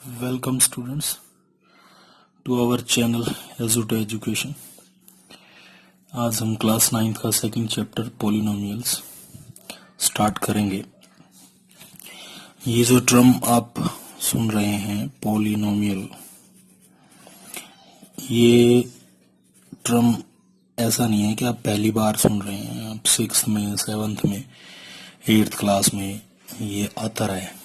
Welcome students to our channel Azuta Education। आज हम class 9 का सेकंड चैप्टर पॉलिनोमियल्स स्टार्ट करेंगे। ये जो टर्म आप सुन रहे हैं पॉलिनोमियल, ये टर्म ऐसा नहीं है कि आप पहली बार सुन रहे हैं। आप 6th में, 7th में, 8th क्लास में ये आता रहा है।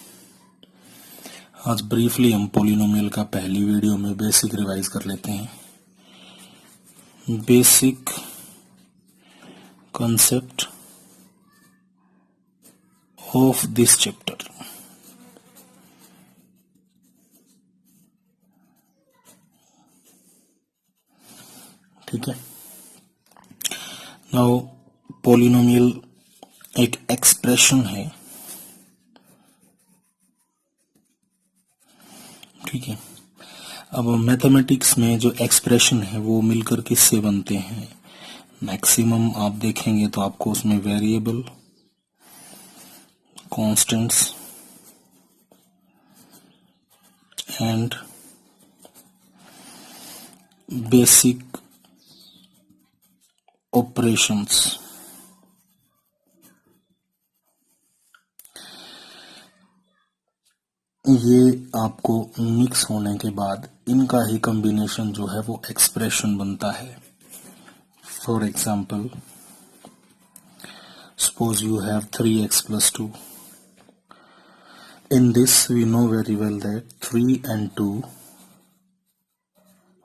आज ब्रीफली हम पॉलिनोमियल का पहली वीडियो में बेसिक रिवाइज कर लेते हैं। Basic concept of this chapter। ठीक है। नाउ पॉलिनोमियल एक एक्सप्रेशन है, ठीक है। अब मैथमेटिक्स में जो एक्सप्रेशन है वो मिलकर किससे बनते हैं? मैक्सिमम आप देखेंगे तो आपको उसमें variable, constants and basic operations, ये आपको मिक्स होने के बाद इनका ही कॉम्बिनेशन जो है वो एक्सप्रेशन बनता है। For example, suppose you have 3x plus 2. In this we know very well that 3 and 2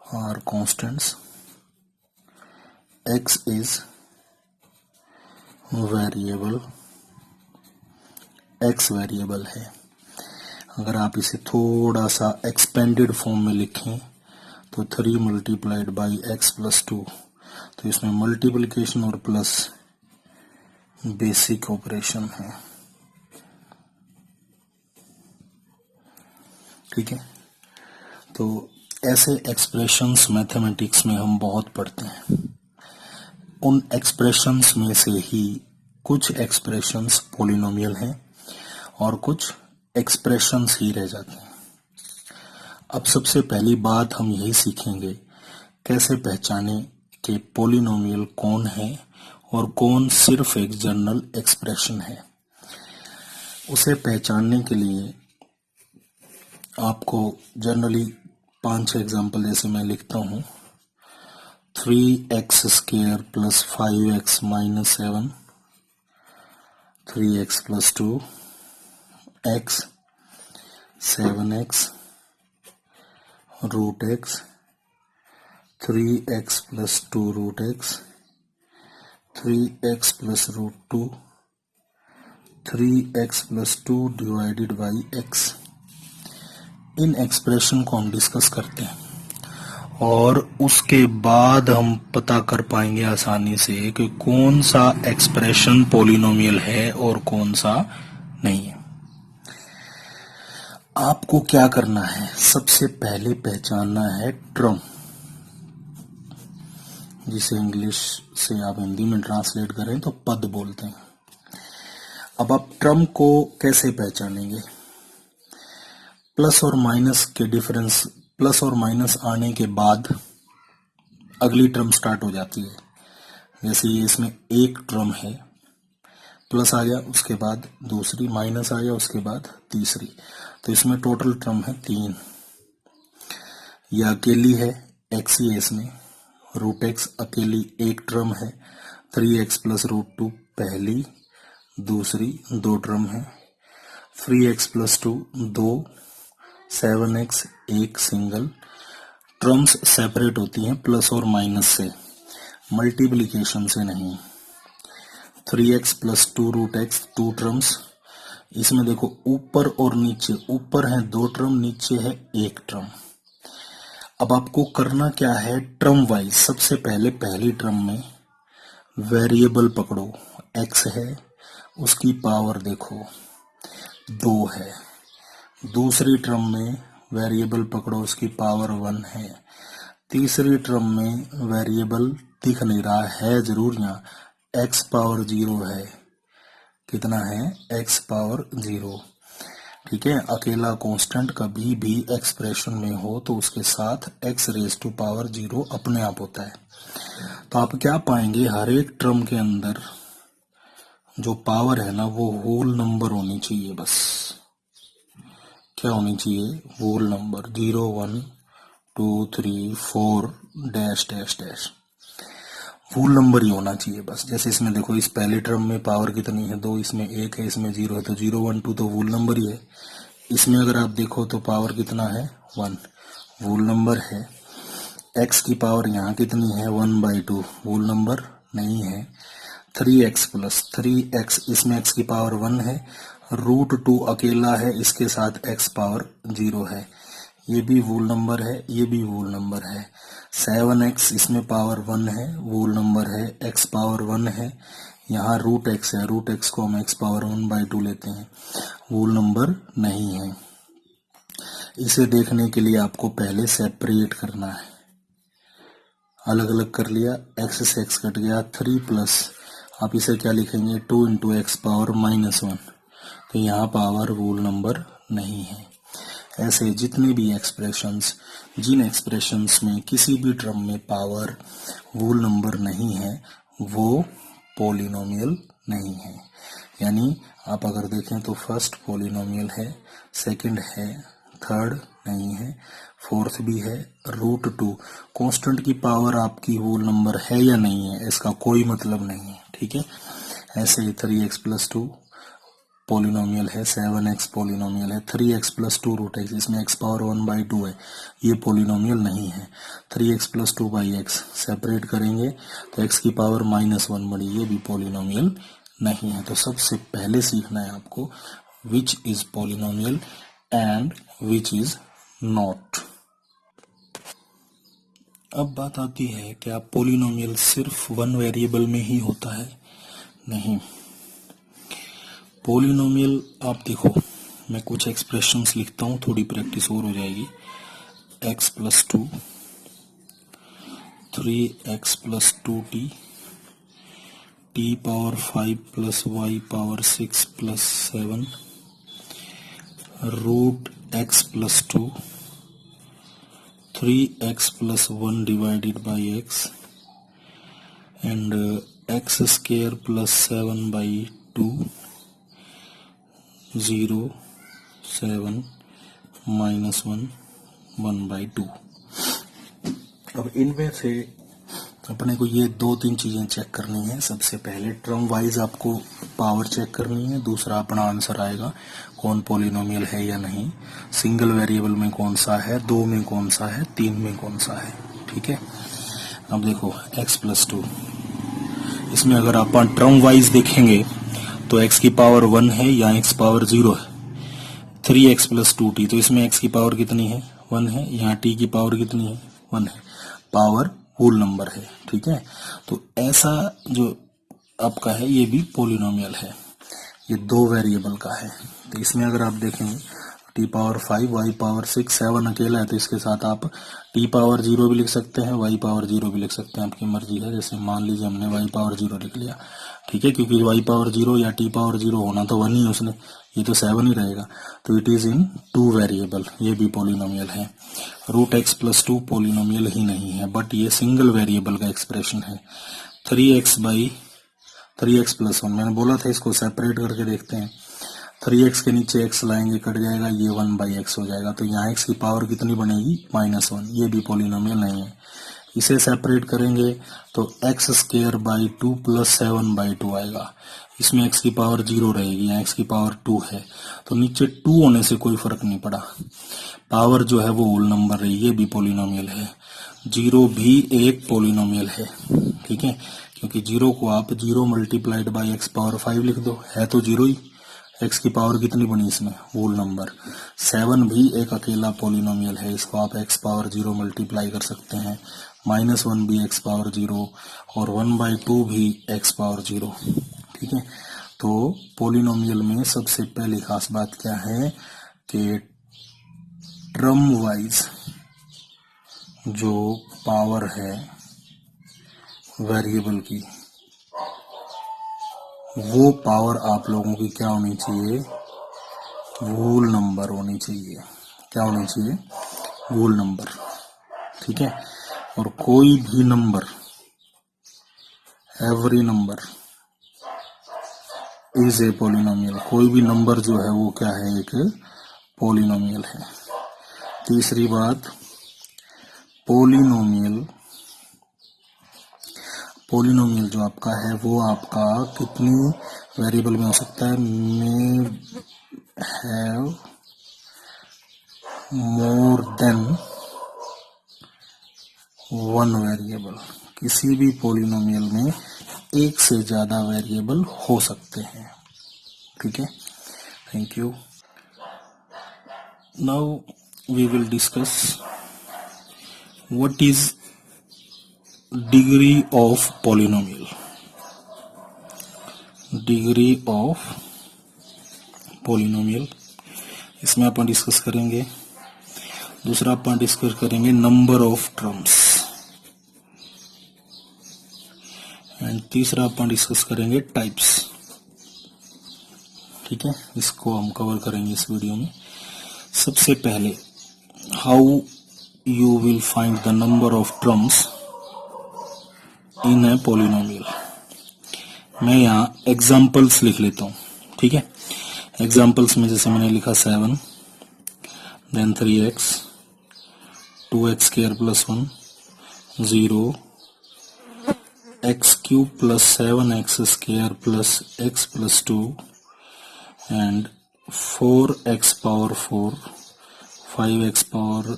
are constants. X is variable, x variable है। अगर आप इसे थोड़ा सा एक्सपेंडेड फॉर्म में लिखें तो 3 मल्टीप्लाइड बाई x प्लस 2, तो इसमें मल्टीप्लिकेशन और प्लस बेसिक ऑपरेशन है। ठीक है। तो ऐसे एक्सप्रेशंस मैथमेटिक्स में हम बहुत पढ़ते हैं। उन एक्सप्रेशंस में से ही कुछ एक्सप्रेशंस पॉलिनोमियल हैं और कुछ एक्सप्रेशंस ही रह जाते हैं। अब सबसे पहली बात हम यही सीखेंगे, कैसे पहचाने कि पॉलिनोमियल कौन है और कौन सिर्फ एक जनरल एक्सप्रेशन है। उसे पहचानने के लिए आपको जनरली 5-6 एग्जाम्पल जैसे मैं लिखता हूं। 3x square plus 5x minus 7, 3x plus 2, x, 7x, root x, 3x plus 2 root x, 3x plus root 2, 3x plus 2 divided by x। इन एक्सप्रेशन को हम डिस्कस करते हैं और उसके बाद हम पता कर पाएंगे आसानी से कि कौन सा एक्सप्रेशन पॉलिनोमियल है और कौन सा नहीं है। आपको क्या करना है? सबसे पहले पहचानना है टर्म, जिसे इंग्लिश से आप हिंदी में ट्रांसलेट करें तो पद बोलते हैं। अब आप टर्म को कैसे पहचानेंगे? प्लस और माइनस के डिफरेंस, प्लस और माइनस आने के बाद अगली टर्म स्टार्ट हो जाती है। जैसे ये इसमें एक टर्म है, प्लस आ गया उसके बाद दूसरी, माइनस आ गया उसके बाद तीसरी, तो इसमें टोटल टर्म है 3। यह अकेली है, x ही है इसमें, रूट एक्स अकेली एक टर्म है, 3x प्लस रूट 2 पहली, दूसरी 2 टर्म है, 3x प्लस 2 2, 7x एक सिंगल। टर्म्स सेपरेट होती हैं प्लस और माइनस से, मल्टीप्लिकेशन से नहीं। 3x plus 2 root x 2 terms. इसमें देखो ऊपर और नीचे, ऊपर है 2 टर्म, नीचे है एक टर्म। अब आपको करना क्या है? टर्म वाइज सबसे पहले पहली टर्म में वेरिएबल पकड़ो, x है, उसकी पावर देखो 2 है। दूसरी टर्म में वेरिएबल पकड़ो, उसकी पावर 1 है। तीसरी टर्म में वेरिएबल दिख नहीं रहा है, जरूर यहाँ x पावर 0 है। कितना है? x power 0। ठीक है, अकेला कांस्टेंट कभी भी एक्सप्रेशन में हो तो उसके साथ x रेज टू पावर 0 अपने आप होता है। तो आप क्या पाएंगे, हर एक टर्म के अंदर जो पावर है ना वो होल नंबर होनी चाहिए। बस क्या होनी चाहिए, whole number, 0 1 2 3 4 dash dash dash, whole number ही होना चाहिए बस। जैसे इसमें देखो, इस पहले टर्म में पावर कितनी है, 2, इसमें 1 है, इसमें 0 है, तो 0 1 2 तो होल नंबर ही है। इसमें अगर आप देखो तो पावर कितना है, 1, होल नंबर है। x की पावर यहाँ कितनी है, 1/2, होल नंबर नहीं है। 3x प्लस 3x, इसमें x की पावर 1 है, √2 अकेला है, इसके साथ x पावर 0 है, ये भी होल नंबर है, ये भी होल नंबर है। 7x, इसमें पावर 1 है, होल नंबर है, x पावर 1 है, यहाँ √x है, √x को हम x पावर 1/2 लेते हैं, होल नंबर नहीं है। इसे देखने के लिए आपको पहले सेपरेट करना है, अलग अलग कर लिया, x से x कट गया, 3 प्लस आप इसे क्या लिखेंगे, 2 इंटू एक्स पावर -1, तो यहाँ पावर होल नंबर नहीं है। ऐसे जितने भी एक्सप्रेशंस, जिन एक्सप्रेशंस में किसी भी टर्म में पावर होल नंबर नहीं है वो पॉलिनोमियल नहीं है। यानी आप अगर देखें तो फर्स्ट पॉलिनोमियल है, सेकंड है, थर्ड नहीं है, फोर्थ भी है, √2 कांस्टेंट की पावर आपकी होल नंबर है या नहीं है इसका कोई मतलब नहीं है। ठीक है, ऐसे ही 3x प्लस 2 पॉलिनोमियल है, 7x पॉलिनोमियल है, 3x प्लस 2 √x, इसमें x पावर 1/2 है, ये पॉलिनोमियल नहीं है। 3x प्लस 2/x सेपरेट करेंगे तो x की पावर -1 बड़ी, ये भी पॉलिनोमियल नहीं है। तो सबसे पहले सीखना है आपको which is polynomial and which is not. अब बात आती है क्या पॉलिनोमियल सिर्फ वन वेरिएबल में ही होता है? नहीं, पॉलिनोमियल आप देखो, मैं कुछ एक्सप्रेशंस लिखता हूं, थोड़ी प्रैक्टिस और हो जाएगी। x plus 2, 3x plus 2t, t power 5 plus y power 6 plus 7, √x plus 2, 3x plus 1 divided by x and x square plus 7/2, 0 7 -1 1/2। अब इनमें से अपने को ये 2-3 चीजें चेक करनी है। सबसे पहले टर्म वाइज आपको पावर चेक करनी है, दूसरा अपना आंसर आएगा कौन पॉलिनोमियल है या नहीं, सिंगल वेरिएबल में कौन सा है, 2 में कौन सा है, 3 में कौन सा है। ठीक है, अब देखो x प्लस 2, इसमें अगर आप टर्म वाइज देखेंगे तो x की पावर 1 है या x पावर 0 है। 3x प्लस 2t, तो इसमें x की पावर कितनी है, 1 है, यहाँ t की पावर कितनी है, 1 है, पावर होल नंबर है। ठीक है, तो ऐसा जो आपका है ये भी पॉलिनोमियल है, ये 2 वेरिएबल का है। तो इसमें अगर आप देखें t पावर 5 y पावर 6, 7 अकेला है, तो इसके साथ आप t पावर 0 भी लिख सकते हैं, y पावर 0 भी लिख सकते हैं, आपकी मर्जी है। जैसे मान लीजिए हमने y पावर 0 लिख लिया, ठीक है, क्योंकि y पावर 0 या t पावर 0 होना तो 1 ही है उसने, ये तो 7 ही रहेगा, तो इट इज इन 2 वेरिएबल, ये भी पॉलिनोमियल है। √x प्लस 2 पॉलिनोमियल ही नहीं है, बट ये सिंगल वेरिएबल का एक्सप्रेशन है। 3x प्लस 1, मैंने बोला था इसको सेपरेट करके देखते हैं। 3x के नीचे x लाएंगे, कट जाएगा, ये 1/x हो जाएगा, तो यहाँ x की पावर कितनी बनेगी, -1, ये भी पॉलिनोमियल नहीं है। इसे सेपरेट करेंगे तो x स्क्वायर बाई 2 प्लस 7/2 आएगा, इसमें x की पावर 0 रहेगी, यहाँ x की पावर 2 है, तो नीचे 2 होने से कोई फर्क नहीं पड़ा, पावर जो है वो होल नंबर रही, ये भी पॉलिनोमियल है। 0 भी एक पॉलिनोमियल है, ठीक है, क्योंकि 0 को आप 0 मल्टीप्लाइड बाई x पावर 5 लिख दो, है तो 0 ही, x की पावर कितनी बनी इसमें, होल नंबर। 7 भी एक अकेला पॉलिनोमियल है, इसको आप x पावर 0 मल्टीप्लाई कर सकते हैं, -1 भी x पावर 0 और 1/2 भी x पावर 0। ठीक है, तो पॉलिनोमियल में सबसे पहली खास बात क्या है कि टर्म वाइज जो पावर है वेरिएबल की, वो पावर आप लोगों की क्या होनी चाहिए, होल नंबर होनी चाहिए। क्या होनी चाहिए? Whole number. ठीक है। और कोई भी number, every number is a polynomial. कोई भी नंबर जो है वो क्या है? एक पॉलिनोमियल है। तीसरी बात, पॉलिनोमियल पॉलिनोमियल जो आपका है वो आपका कितनी वेरिएबल में हो सकता है? May have more than one variable. किसी भी पॉलिनोमियल में एक से ज्यादा वेरिएबल हो सकते हैं। ठीक है। Thank you. Now we will discuss what is degree of polynomial. Degree of polynomial, इसमें अपन डिस्कस करेंगे। दूसरा अपन डिस्कस करेंगे नंबर ऑफ टर्म्स, एंड तीसरा अपन डिस्कस करेंगे टाइप्स। ठीक है, इसको हम कवर करेंगे इस वीडियो में। सबसे पहले, how you will find the number of terms in a polynomial. मैं यहाँ एग्जाम्पल्स लिख लेता हूँ। ठीक है, एग्जाम्पल्स में जैसे मैंने लिखा 7, then 3x, 2x square plus 1, 0, x cube plus 7x square plus x plus 2, and 4x power 4, 5x power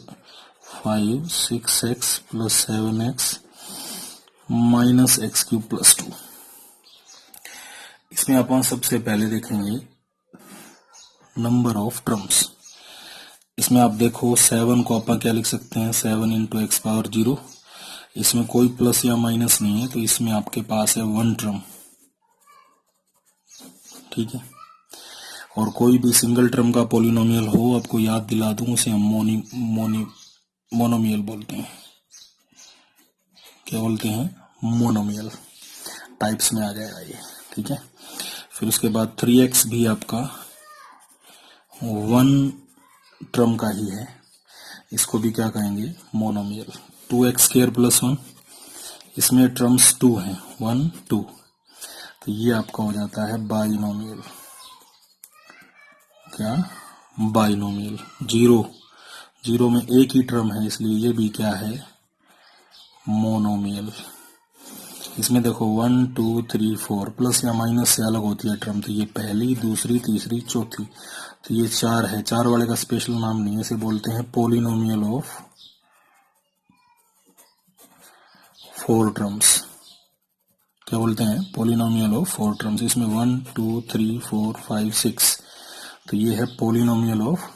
5, 6x plus 7x minus x cube plus 2। इसमें अपन सबसे पहले देखेंगे नंबर ऑफ टर्म्स। इसमें आप देखो 7 को अपन क्या लिख सकते हैं? 7 इंटू एक्स पावर 0। इसमें कोई प्लस या माइनस नहीं है, तो इसमें आपके पास है 1 टर्म। ठीक है, और कोई भी सिंगल टर्म का पॉलिनोमियल हो, आपको याद दिला दूं, उसे हम मोनोमियल बोलते हैं। क्या बोलते हैं? मोनोमियल। टाइप्स में आ जाएगा ये। ठीक है, फिर उसके बाद 3x भी आपका 1 टर्म का ही है, इसको भी क्या कहेंगे? मोनोमियल। 2x स्क्वायर प्लस 1, इसमें टर्म्स 2 हैं, 1 2, तो ये आपका हो जाता है बाइनोमियल। क्या? बाइनोमियल। 0 में एक ही टर्म है, इसलिए ये भी क्या है? मोनोमियल। इसमें देखो 1 2 3 4, प्लस या माइनस से अलग होती है टर्म, तो ये पहली, दूसरी, तीसरी, चौथी, तो ये 4 है। 4 वाले का स्पेशल नाम नहीं है, इसे बोलते हैं पॉलिनोमियल ऑफ 4 टर्म्स। क्या बोलते हैं? Polynomial of 4 terms. इसमें 1 2 3 4 5 6, तो ये है पॉलिनोमियल ऑफ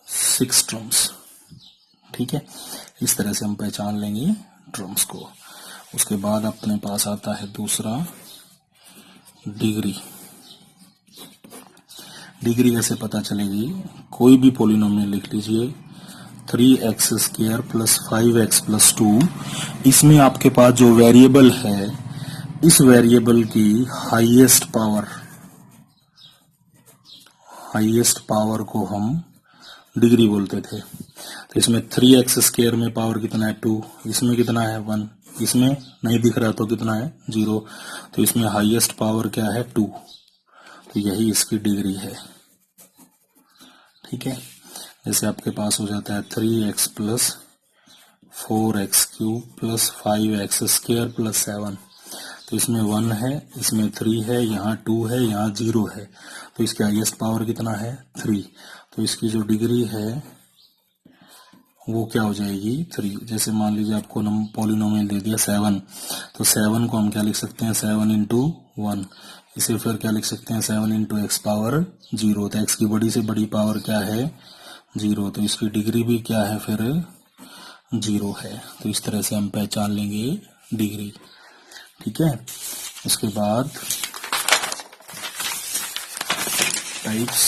6 टर्म्स। ठीक है, इस तरह से हम पहचान लेंगे टर्म्स को। उसके बाद अपने पास आता है दूसरा, डिग्री। डिग्री कैसे पता चलेगी? कोई भी पॉलिनोमियल लिख लीजिए, 3x square plus 5x plus 2, इसमें आपके पास जो वेरिएबल है, इस वेरिएबल की हाईएस्ट पावर को हम डिग्री बोलते थे। तो इसमें 3x स्क्वायर में पावर कितना है? 2, इसमें कितना है? 1, इसमें नहीं दिख रहा तो कितना है? 0, तो इसमें हाईएस्ट पावर क्या है? 2, तो यही इसकी डिग्री है। ठीक है, जैसे आपके पास हो जाता है 3x plus 4x cube plus 5x square plus 7, तो इसमें 1 है, इसमें 3 है, यहाँ 2 है, यहाँ 0 है, तो इसकी हाईएस्ट पावर कितना है? 3, तो इसकी जो डिग्री है वो क्या हो जाएगी? 3। जैसे मान लीजिए आपको पॉलिनोमियल दे दिया 7, तो 7 को हम क्या लिख सकते हैं? 7 इंटू 1। इसे फिर क्या लिख सकते हैं? 7 इंटू एक्स पावर 0। तो एक्स की बड़ी से बड़ी पावर क्या है? 0, तो इसकी डिग्री भी क्या है? फिर 0 है। तो इस तरह से हम पहचान लेंगे डिग्री। ठीक है, उसके बाद टाइप्स।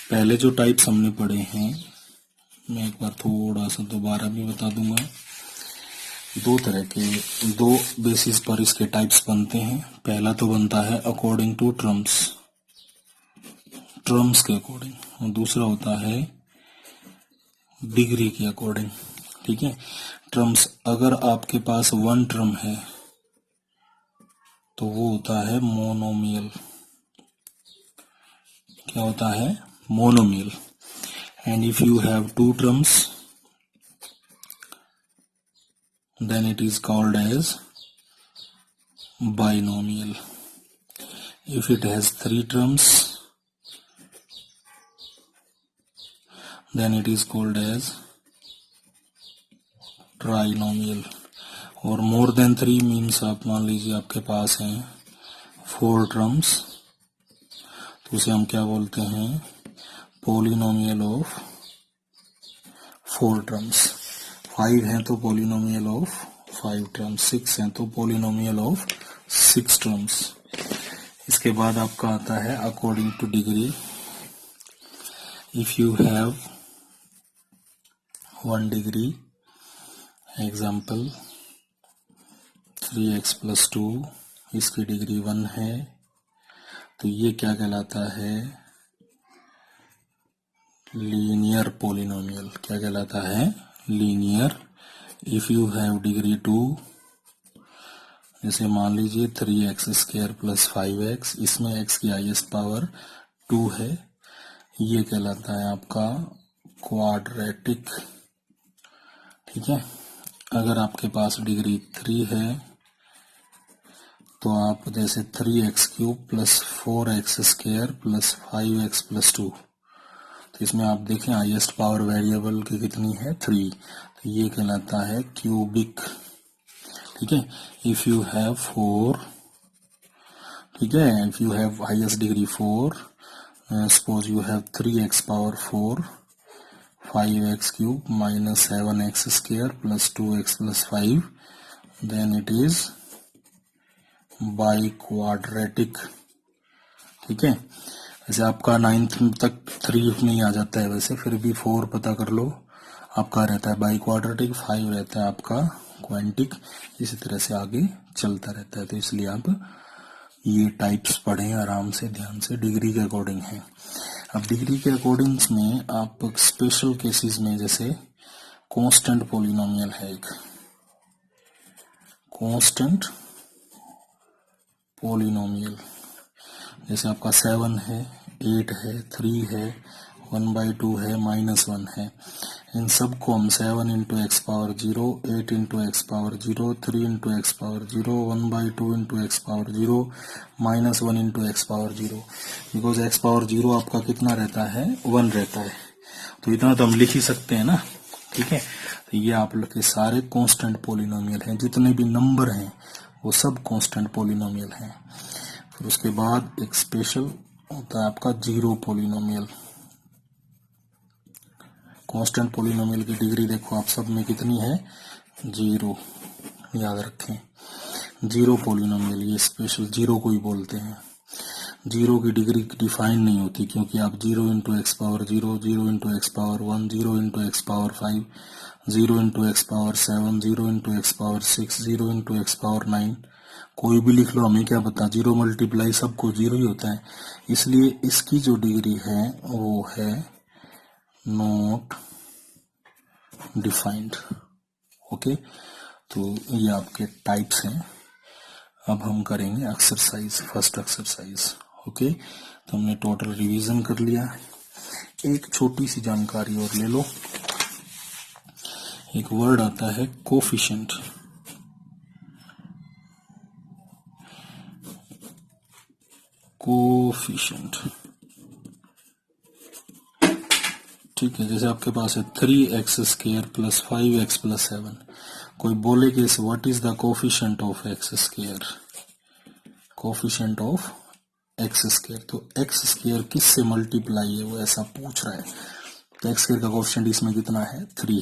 पहले जो टाइप्स हमने पढ़े हैं, मैं एक बार थोड़ा सा दोबारा भी बता दूंगा। 2 तरह के, 2 बेसिस पर इसके टाइप्स बनते हैं। पहला तो बनता है अकॉर्डिंग टू टर्म्स, ट्रम्स के अकॉर्डिंग, और दूसरा होता है डिग्री के अकॉर्डिंग। ठीक है, ट्रम्स अगर आपके पास 1 ट्रम है तो वो होता है मोनोमियल। क्या होता है? Monomial. And if you have 2 terms then it is called as binomial. If it has 3 terms then it is called as trinomial. और more than 3 means आप मान लीजिए आपके पास हैं 4 terms, तो उसे हम क्या बोलते हैं? Polynomial of 4 terms। 5 हैं तो पोलिनोमियल ऑफ 5 टर्म्स, 6 हैं तो पोलिनोमियल ऑफ 6 टर्म्स। इसके बाद आपका आता है according two degree. If you have 1 degree, example 3x + 2, इसकी डिग्री 1 है, तो ये क्या कहलाता है? Linear polynomial. क्या कहलाता है? Linear. If you have degree 2, जैसे मान लीजिए 3x² + 5x, इसमें x की हाईएस्ट पावर 2 है, ये कहलाता है आपका क्वाड्रेटिक। ठीक है, अगर आपके पास डिग्री 3 है तो आप जैसे 3x³ + 4x² + 5x + 2, तो इसमें आप देखें हाईएस्ट पावर वेरिएबल की कितनी है? 3, तो ये कहलाता है क्यूबिक। ठीक है, इफ यू हैव 4, ठीक है, if you have highest degree 4, suppose you have 3x⁴, 5x³ - 7x² + 2x + 5, then it is biquadratic. ठीक है, वैसे आपका 9th तक 3 में ही आ जाता है, वैसे फिर भी 4 पता कर लो, आपका रहता है बाई क्वाड्रेटिक, 5 रहता है आपका क्वांटिक, इसी तरह से आगे चलता रहता है। तो इसलिए आप ये टाइप्स पढ़ें आराम से, ध्यान से, डिग्री के अकॉर्डिंग है। अब डिग्री के अकॉर्डिंग में आप स्पेशल केसेस में, जैसे कांस्टेंट पोलिनोमियल है, एक कांस्टेंट पोलिनोमियल, जैसे आपका 7 है, 8 है, 3 है, 1/2 है, -1 है, इन सबको हम 7 × x⁴, 8 × x⁴, 3 × x⁴, 1/2 × x⁴, -1 × x⁴, because x⁴ आपका कितना रहता है? 1 रहता है, तो इतना तो हम लिख ही सकते हैं ना। ठीक है, तो ये आप लोग के सारे कांस्टेंट पोलिनोमियल हैं, जितने भी नंबर हैं वो सब कांस्टेंट पोलिनोमियल हैं। फिर उसके बाद एक स्पेशल होता है आपका जीरो पोलिनोमियल। कांस्टेंट पोलिनोमियल की डिग्री देखो आप सब में कितनी है? 0, याद रखें। जीरो पोलिनोमियल, ये स्पेशल जीरो को ही बोलते हैं। जीरो की डिग्री डिफाइन नहीं होती, क्योंकि आप 0 × x⁴, 0 × x⁴1, 0 × x⁴5, 0 × x⁴7, 0 × x⁴6, 0 × x⁴9, कोई भी लिख लो, हमें क्या पता, 0 मल्टीप्लाई सबको 0 ही होता है। इसलिए इसकी जो डिग्री है वो है नॉट डिफाइंड। ओके, तो ये आपके टाइप्स हैं। अब हम करेंगे एक्सरसाइज, फर्स्ट एक्सरसाइज। ओके, तो हमने टोटल रिवीजन कर लिया। एक छोटी सी जानकारी और ले लो। एक वर्ड आता है कोफिशिएंट। कोफिशिएंट, ठीक है, जैसे आपके पास है 3x² + 5x + 7। कोई बोले कि what is the coefficient of x²? Coefficient of x², तो x² किससे मल्टीप्लाई है, वो ऐसा पूछ रहा है। तो x² का कोफिशिएंट इसमें कितना है? 3।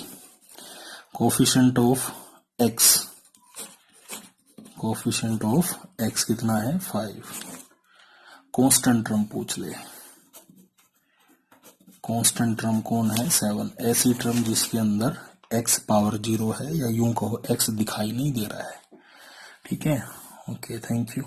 Coefficient of x, coefficient of x कितना है? 5। कांस्टेंट टर्म पूछ ले, कांस्टेंट टर्म कौन है? 7। ऐसी टर्म जिसके अंदर x पावर 0 है, या यूं कहो x दिखाई नहीं दे रहा है। ठीक है, ओके, थैंक यू।